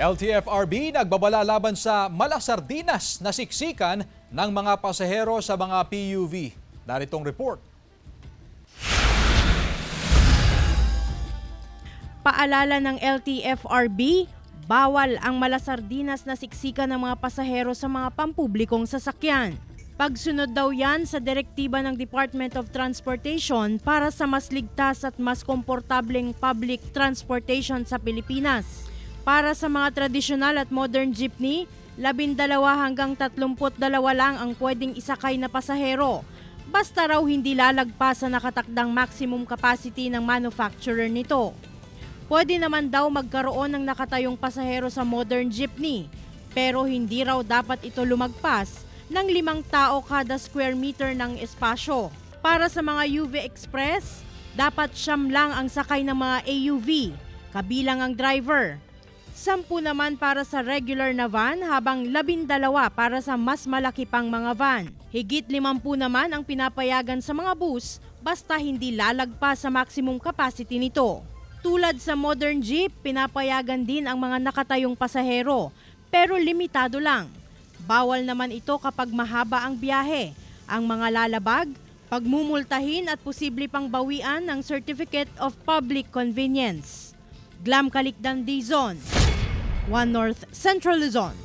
LTFRB nagbabala laban sa malasardinas na siksikan ng mga pasahero sa mga PUV. Naritong report. Paalala ng LTFRB, bawal ang malasardinas na siksikan ng mga pasahero sa mga pampublikong sasakyan. Pagsunod daw yan sa direktiba ng Department of Transportation para sa mas ligtas at mas komportableng public transportation sa Pilipinas. Para sa mga tradisyonal at modern jeepney, 12 hanggang 32 lang ang pwedeng isakay na pasahero. Basta raw hindi lalagpas sa nakatakdang maximum capacity ng manufacturer nito. Pwede naman daw magkaroon ng nakatayong pasahero sa modern jeepney, pero hindi raw dapat ito lumagpas ng 5 tao kada square meter ng espasyo. Para sa mga UV Express, dapat 9 lang ang sakay ng mga AUV, kabilang ang driver. 10 naman para sa regular na van habang 12 para sa mas malaki pang mga van. Higit 50 naman ang pinapayagan sa mga bus basta hindi lalagpas sa maximum capacity nito. Tulad sa modern jeep, pinapayagan din ang mga nakatayong pasahero pero limitado lang. Bawal naman ito kapag mahaba ang biyahe, ang mga lalabag, pagmumultahin at posible pang bawian ng Certificate of Public Convenience. Glam Kalikdan, Dizon, One North Central Luzon.